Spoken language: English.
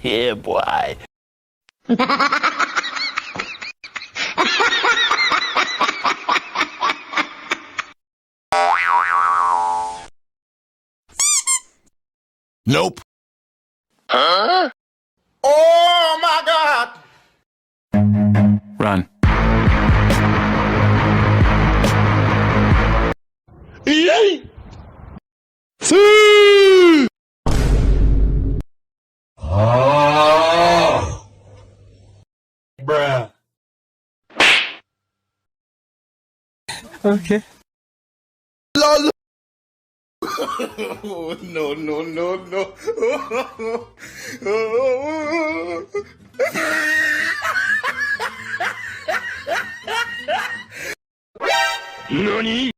Yeah, boy. Nope. Huh? Oh my God! Run. Yay! See! Oh! Bruh. Okay. LOL. No, no, no, no. NANI?